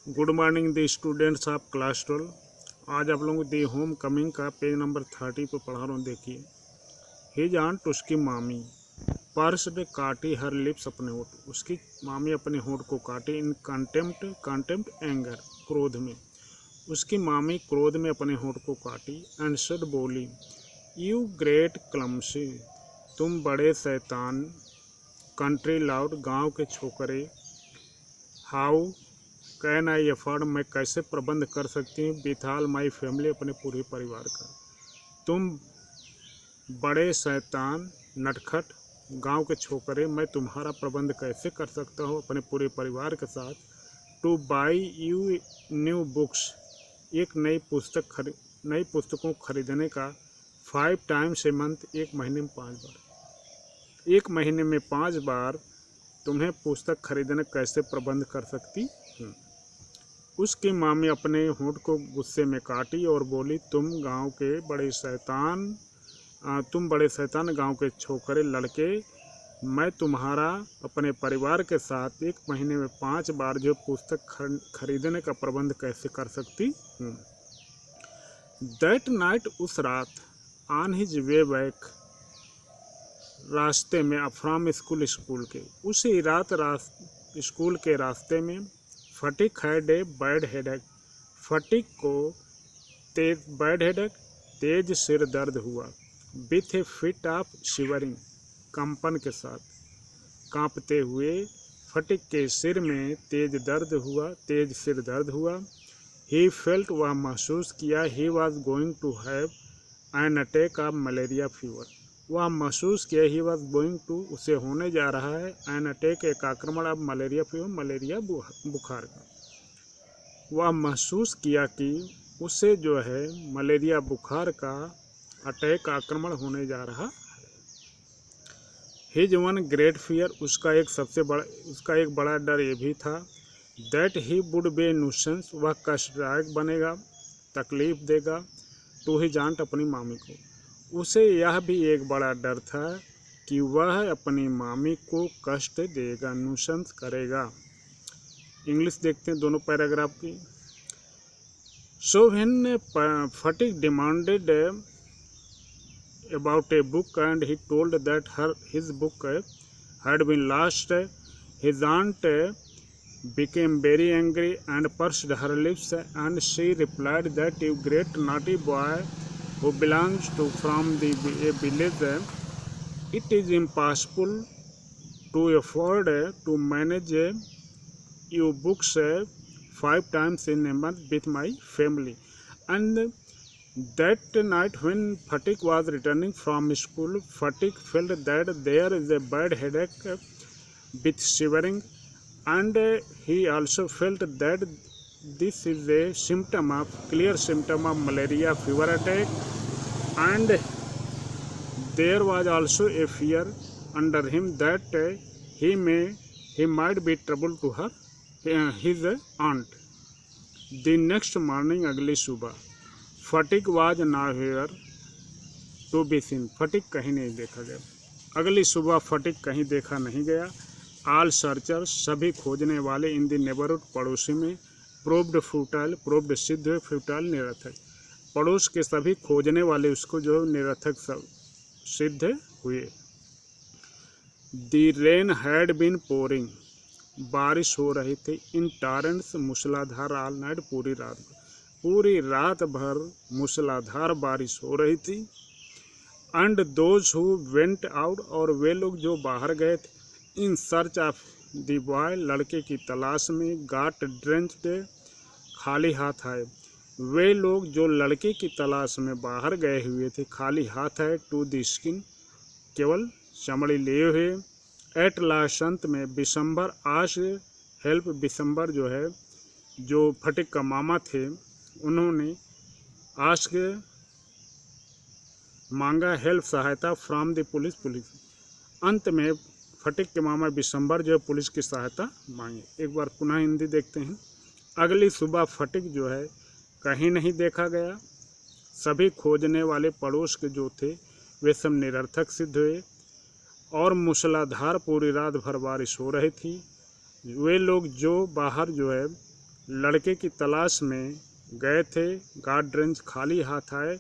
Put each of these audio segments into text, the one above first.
Good morning the students of class 12। आज आप लोगों को दी होम कमिंग का पेज नंबर 30 पे पढ़ा रहा हूँ। देखिए, हिज आंट उसकी मामी पर्सड काटी हर लिप्स अपने होठ। उसकी मामी अपने होठ को काटी इन कंटेम्प्ट एंगर क्रोध में। उसकी मामी क्रोध में अपने होठ को काटी एंड सेड बोली, यू ग्रेट क्लम्सी, तुम बड़े शैतान, कंट्री लाउड, गांव के छोकरे, हाउ कैन आई अफोर्ड, मैं कैसे प्रबंध कर सकती हूँ, विथ ऑल माई फैमिली, अपने पूरे परिवार का। तुम बड़े शैतान, नटखट, गांव के छोकरे, मैं तुम्हारा प्रबंध कैसे कर सकता हूँ अपने पूरे परिवार के साथ। Two by you new books, एक नई पुस्तकों खरीदने का। 5 times a month, एक महीने में 5 बार। एक महीने में 5 बार तुम्हें पुस्तक खरीदने कैसे प्रबंध कर सकती हूँ। उसकी मामी अपने होंठ को गुस्से में काटी और बोली, तुम बड़े शैतान, गांव के छोकरे लड़के, मैं तुम्हारा अपने परिवार के साथ एक महीने में 5 बार जो पुस्तक खरीदने का प्रबंध कैसे कर सकती हूँ। दैट नाइट, उस रात, ऑन हिज वे बैक, रास्ते में, फ्रॉम स्कूल के, उसी रात स्कूल के रास्ते में, फटिक हैड ए बैड हेडेक, फटिक को बैड हेडेक, तेज सिर दर्द हुआ। With A fit of shivering, कंपन के साथ, कांपते हुए, फटिक के सिर में तेज सिर दर्द हुआ। ही फेल्ट, वह महसूस किया, he was going to have an attack of malaria fever, वह महसूस किया, ही वॉज गोइंग टू, उसे होने जा रहा है, एन अटैक, एक आक्रमण ऑफ मलेरिया फीवर, मलेरिया बुखार का। वह महसूस किया कि उसे जो है मलेरिया बुखार का अटैक, आक्रमण होने जा रहा है। हिज वन ग्रेट फियर, उसका एक बड़ा डर ये भी था, that he would be nuisance, वह कष्टदायक बनेगा, तकलीफ देगा, टू हिज आंट, अपनी मामी को। उसे यह भी एक बड़ा डर था कि वह अपनी मामी को कष्ट देगा, न्यूसेंस करेगा। इंग्लिश देखते हैं दोनों पैराग्राफ की। So when Phatik demanded about a book and he told that his book had been lost, his aunt became very angry and pursed her lips, and she replied that, you great naughty boy who belongs to from a village, it is impossible to afford to manage your books 5 times in a month with my family. And that night when Fatik was returning from school, Fatik felt that there is a bad headache with shivering, and he also felt that this is a clear symptom of malaria fever attack, and there was also a fear under him that he might be trouble to his aunt. The next morning, अगली सुबह, फटिक was नॉवेयर to be seen, फटिक कहीं नहीं देखा गया। अगली सुबह फटिक कहीं देखा नहीं गया। ऑल सर्चर्स, सभी खोजने वाले, इन द नेबरहुड, पड़ोसी में, प्रोब्ड फ्यूटाइल, प्रोब्ड सिद्ध हुए, फ्यूटाइल निरर्थक, पड़ोस के सभी खोजने वाले उसको जो निरर्थक सब सिद्ध हुए। The rain had been pouring, बारिश हो रही थी, इन टॉरेंट्स, मूसलाधार, ऑल नाइट, पूरी रात भर मूसलाधार बारिश हो रही थी। And those who went out, और वे लोग जो बाहर गए थे, in search of the boy, लड़के की तलाश में, गॉट ड्रेंच्ड, खाली हाथ आए, वे लोग जो लड़के की तलाश में बाहर गए हुए थे खाली हाथ आए, टू द स्किन, केवल चमड़ी लिए हुए। एट लास्ट, अंत में, बिशंबर आश हेल्प, बिशंबर जो है जो फटिक का मामा थे, उन्होंने आस्क मांगा, हेल्प, सहायता, फ्रॉम द पुलिस, अंत में फटिक के मामा बिशंबर जो है पुलिस की सहायता मांगे। एक बार पुनः हिंदी देखते हैं। अगली सुबह फटिक जो है कहीं नहीं देखा गया। सभी खोजने वाले पड़ोस के जो थे वे सब निरर्थक सिद्ध हुए, और मूसलाधार पूरी रात भर बारिश हो रही थी। वे लोग जो बाहर जो है लड़के की तलाश में गए थे। गॉड रेंज खाली हाथ आए।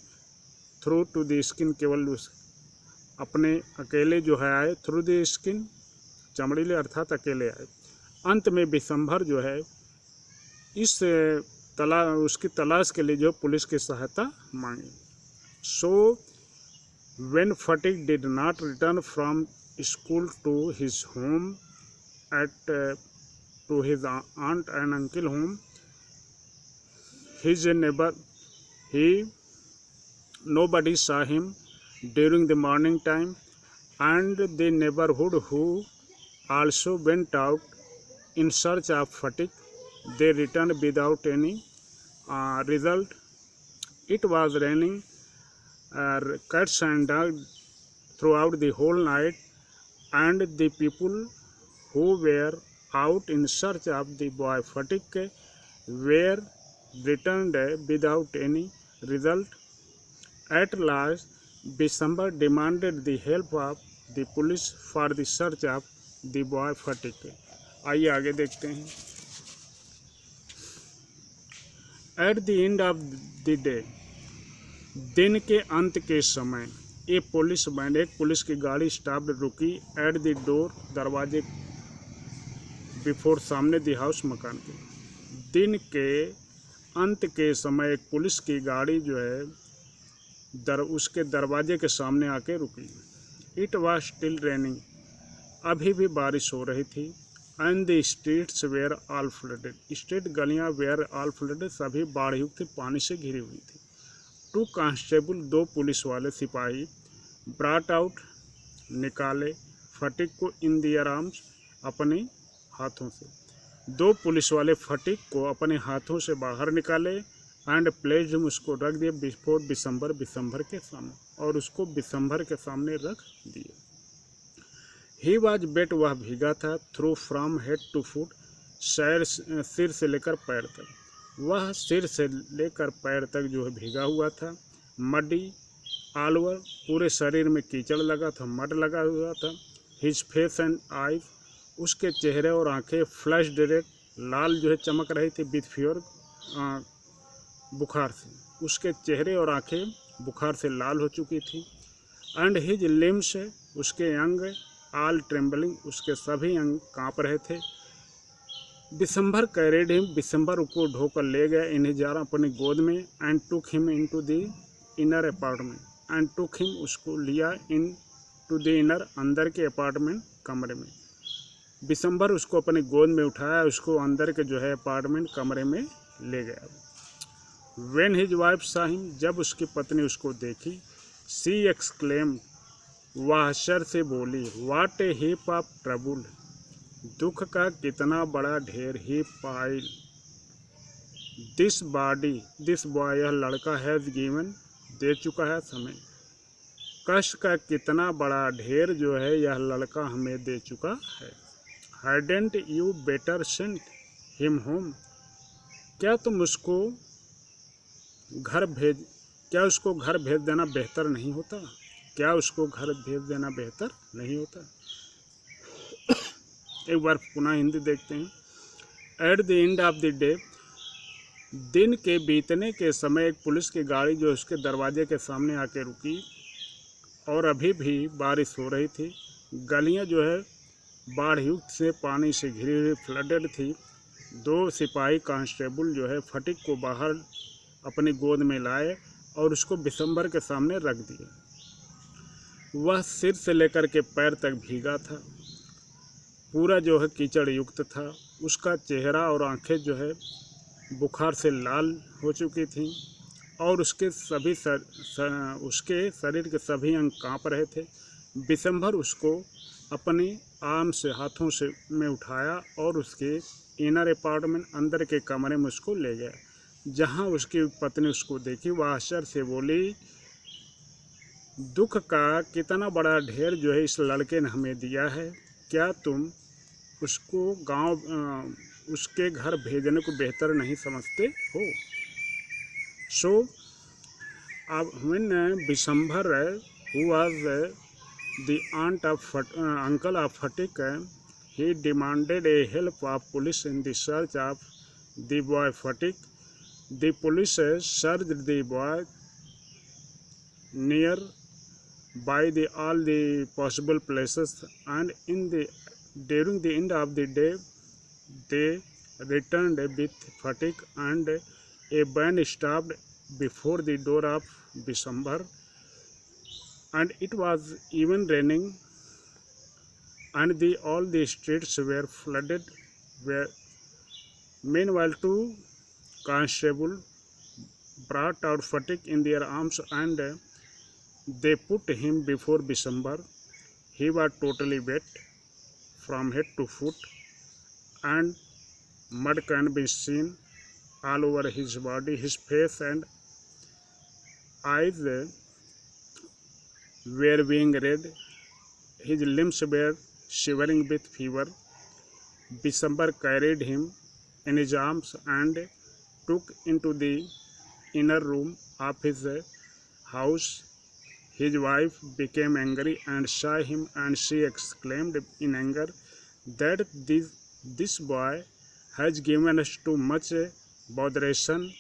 थ्रू टू द स्किन, केवल अपने अकेले जो है आए। थ्रू द स्किन, चमड़ीले अर्थात अकेले आए। अंत में विशंभर जो है इस उसकी तलाश के लिए जो पुलिस की सहायता मांगी। So when Phatik did not return from school to his home at to his aunt and uncle home, his neighbor, nobody saw him during the morning time, and the neighborhood who also went out in search of Fatik, they returned without any result. It was raining cats and dogs throughout the whole night, and the people who were out in search of the boy Fatik were returned without any result. At last, Bishambar demanded the help of the police for the search of the boy Fatik. आइए आगे देखते हैं। At the end of the day, दिन के अंत के समय, एक पुलिस की गाड़ी स्टॉप रुकी एट द डोर, दरवाजे, बिफोर, सामने, द हाउस, मकान के। दिन के अंत के समय एक पुलिस की गाड़ी जो है उसके दरवाजे के सामने आके रुकी। इट वाज स्टिल रेनिंग, अभी भी बारिश हो रही थी। And the streets were all flooded, street, गलियां, वेयर ऑल फ्लडेड, सभी बाढ़युक्त पानी से घिरी हुई थी। टू कांस्टेबल, दो पुलिस वाले सिपाही, ब्रॉट आउट, निकाले, फटिक को इन दियर आर्म्स, अपने हाथों से। दो पुलिस वाले फटिक को अपने हाथों से बाहर निकाले एंड प्लेस्ड, उसको रख दिए बिफोर विशंभर के सामने, और उसको विशंभर के सामने रख दिए। ही वाज वेट, वह भीगा था। Through from head to foot, सिर से लेकर पैर तक, वह सिर से लेकर पैर तक जो है भीगा हुआ था। मडी ऑल ओवर, पूरे शरीर में कीचड़ लगा था, मड लगा हुआ था। हिज फेस एंड आईज, उसके चेहरे और आंखें फ्लैश्ड रेड, लाल जो है चमक रही थी। विथ फीवर, बुखार से, उसके चेहरे और आंखें बुखार से लाल हो चुकी थी। एंड हिज लिम्स, उसके अंग, ऑल ट्रेम्बलिंग, उसके सभी अंग कांप रहे थे। विशंभर कैरिड हिम, विशंभर को ढोकर ले गया इन हिज आर्म, अपनी गोद में। And took him into the inner apartment, and took him, उसको लिया इन टू द इनर, अंदर के अपार्टमेंट, कमरे में। विशंभर उसको अपनी गोद में उठाया, उसको अंदर के जो है अपार्टमेंट, कमरे में ले गया। When his wife saw him, जब उसकी पत्नी उसको देखी, सी एक्सक्लेम्ड, वह आश्चर्य से बोली, what A heap of trouble, दुख का कितना बड़ा ढेर। ही पाइल दिस बॉय, यह लड़का हैज गिवन, दे चुका है समय। कष्ट का कितना बड़ा ढेर जो है यह लड़का हमें दे चुका है। Hadn't you better sent him home, क्या उसको घर भेज देना बेहतर नहीं होता? क्या उसको घर भेज देना बेहतर नहीं होता? एक बार पुनः हिंदी देखते हैं। At the end of the day, दिन के बीतने के समय एक पुलिस की गाड़ी जो उसके दरवाजे के सामने आके रुकी, और अभी भी बारिश हो रही थी। गलियां जो है बाढ़युक्त से पानी से घिरी हुई, फ्लडेड थी। दो सिपाही कांस्टेबल जो है फटिक को बाहर अपनी गोद में लाए और उसको विशंभर के सामने रख दिए। वह सिर से लेकर के पैर तक भीगा था, पूरा जो है कीचड़ युक्त था। उसका चेहरा और आंखें जो है बुखार से लाल हो चुकी थीं, और उसके शरीर के सभी अंग कांप रहे थे। विशंभर उसको अपने आर्म से, हाथों से में उठाया और उसके इनर अपार्टमेंट, अंदर के कमरे में उसको ले गया। जहां उसकी पत्नी उसको देखी, वह आश्चर्य से बोली, दुख का कितना बड़ा ढेर जो है इस लड़के ने हमें दिया है। क्या तुम उसको उसके घर भेजने को बेहतर नहीं समझते हो? सो अब when Vishambhar who was the uncle of Fatik, he demanded a help of police in the search of the boy Fatik. The police searched the boy near by all the possible places, and during the end of the day they returned with Fatik, and a van stopped before the door of December, and it was even raining, and all the streets were flooded. Meanwhile, two constables brought out Fatik in their arms, and they put him before December. He was totally wet from head to foot, and mud can be seen all over his body. His face and eyes were being red. His limbs were shivering with fever. December carried him in his arms and took into the inner room of his house. His wife became angry and saw him, and she exclaimed in anger that this boy has given us too much botheration.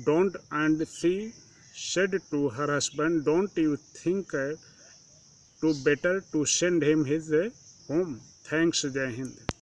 Don't, and she said to her husband, don't you think to better to send him his home? Thanks, Jai Hind.